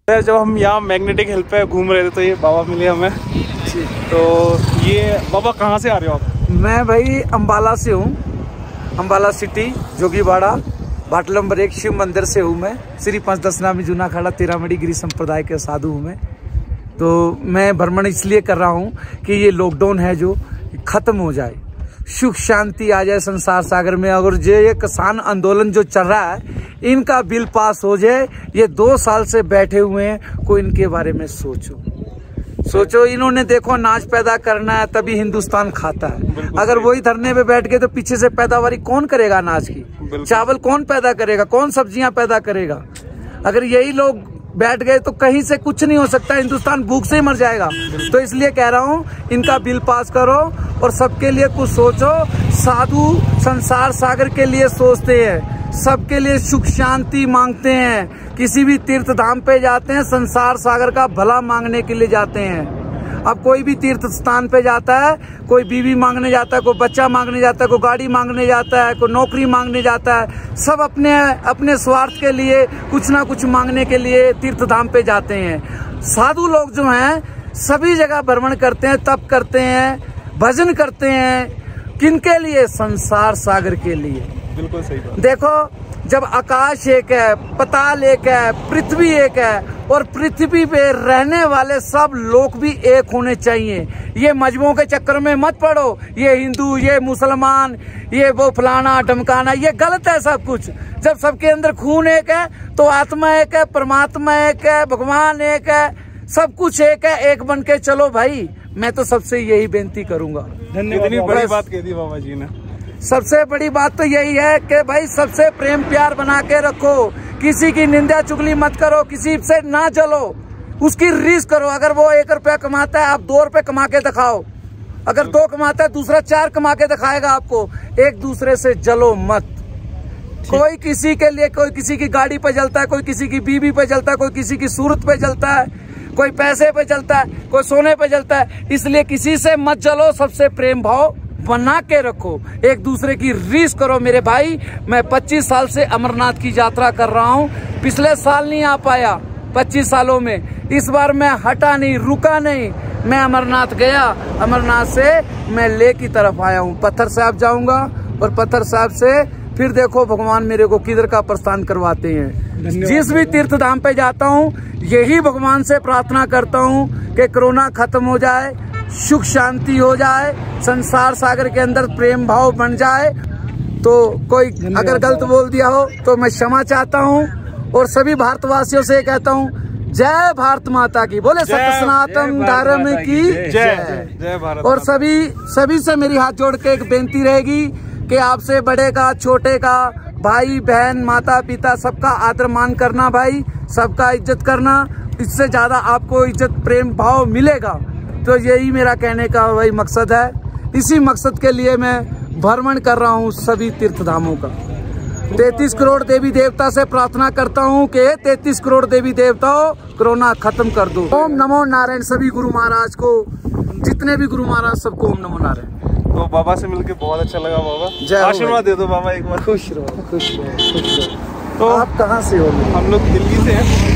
जब हम यहाँ मैग्नेटिक हिल पे घूम रहे थे तो ये बाबा मिले हमें। तो ये बाबा कहाँ से आ रहे हो आप? मैं भाई अम्बाला से हूँ, अम्बाला सिटी जोगीवाड़ा बाट नंबर 1 शिव मंदिर से हूँ मैं। श्री पंचदश नामी जूना अखाड़ा तेरामढ़ी गिरी संप्रदाय के साधु हूँ मैं। तो मैं भ्रमण इसलिए कर रहा हूँ कि ये लॉकडाउन है जो खत्म हो जाए, सुख शांति आ जाए संसार सागर में। अगर ये किसान आंदोलन जो चल रहा है इनका बिल पास हो जाए। ये 2 साल से बैठे हुए हैं, कोई इनके बारे में सोचो। इन्होंने देखो अनाज पैदा करना है तभी हिंदुस्तान खाता है। अगर वही धरने पे बैठ गए तो पीछे से पैदावारी कौन करेगा अनाज की? चावल कौन पैदा करेगा? कौन सब्जियां पैदा करेगा? अगर यही लोग बैठ गए तो कहीं से कुछ नहीं हो सकता, हिंदुस्तान भूख से ही मर जाएगा। तो इसलिए कह रहा हूँ इनका बिल पास करो और सबके लिए कुछ सोचो। साधु संसार सागर के लिए सोचते हैं, सबके लिए सुख शांति मांगते हैं। किसी भी तीर्थ धाम पे जाते हैं संसार सागर का भला मांगने के लिए जाते हैं। अब कोई भी तीर्थ स्थान पे जाता है, कोई बीवी मांगने जाता है, कोई बच्चा मांगने जाता है, कोई गाड़ी मांगने जाता है, कोई नौकरी मांगने जाता है। सब अपने अपने स्वार्थ के लिए कुछ ना कुछ मांगने के लिए तीर्थ धाम पे जाते हैं। साधु लोग जो हैं सभी जगह भ्रमण करते हैं, तप करते हैं, भजन करते हैं। किनके लिए? संसार सागर के लिए। बिल्कुल सही बात। देखो, जब आकाश एक है, पताल एक है, पृथ्वी एक है और पृथ्वी पे रहने वाले सब लोग भी एक होने चाहिए। ये मजहबों के चक्कर में मत पड़ो, ये हिंदू, ये मुसलमान, ये वो फलाना ढमकाना, ये गलत है सब कुछ। जब सबके अंदर खून एक है तो आत्मा एक है, परमात्मा एक है, भगवान एक है, सब कुछ एक है। एक बन के चलो भाई। मैं तो सबसे यही बेनती करूंगा। धन्यवाद। इतनी बड़ी बात कह दी बाबा जी ने। सबसे बड़ी बात तो यही है कि भाई सबसे प्रेम प्यार बना के रखो। किसी की निंदा चुगली मत करो, किसी से ना जलो, उसकी रीस करो। अगर वो 1 रुपया कमाता है आप 2 रुपए कमा के दिखाओ। अगर 2 कमाता है दूसरा 4 कमा के दिखाएगा आपको। एक दूसरे से जलो मत। कोई किसी के लिए, कोई किसी की गाड़ी पे जलता है, कोई किसी की बीवी पे जलता है, कोई किसी की सूरत पे जलता है, कोई पैसे पे जलता है, कोई सोने पे जलता है। इसलिए किसी से मत जलो, सबसे प्रेम भाव बना के रखो, एक दूसरे की रीस करो। मेरे भाई, मैं 25 साल से अमरनाथ की यात्रा कर रहा हूँ। पिछले साल नहीं आ पाया 25 सालों में। इस बार मैं हटा नहीं, रुका नहीं, मैं अमरनाथ गया। अमरनाथ से मैं लेह की तरफ आया हूँ। पत्थर साहब जाऊंगा और पत्थर साहब से फिर देखो भगवान मेरे को किधर का प्रस्थान करवाते हैं। जिस भी तीर्थ धाम पे जाता हूँ यही भगवान से प्रार्थना करता हूँ कि कोरोना खत्म हो जाए, सुख शांति हो जाए, संसार सागर के अंदर प्रेम भाव बन जाए। तो कोई अगर गलत बोल दिया हो तो मैं क्षमा चाहता हूँ और सभी भारतवासियों से कहता हूँ जय भारत माता की। बोले सत्य सनातन धर्म की जय भारत। और सभी से मेरी हाथ जोड़ के एक बेनती रहेगी कि आपसे बड़े का, छोटे का, भाई बहन, माता पिता, सबका आदर मान करना भाई, सबका इज्जत करना। इससे ज्यादा आपको इज्जत प्रेम भाव मिलेगा। तो यही मेरा कहने का भाई मकसद है। इसी मकसद के लिए मैं भ्रमण कर रहा हूँ सभी तीर्थ धामों का। 33 करोड़ देवी देवता से प्रार्थना करता हूँ कि 33 करोड़ देवी देवताओं कोरोना खत्म कर दो। ओम नमो नारायण। सभी गुरु महाराज को, जितने भी गुरु महाराज सबको ओम नमो नारायण। तो बाबा से मिलके बहुत अच्छा लगा बाबा। आशीर्वाद दे दो बाबा एक बार। खुश रहो, खुश रहो, खुश रहो। तो आप कहाँ से हो? हम लोग दिल्ली से हैं।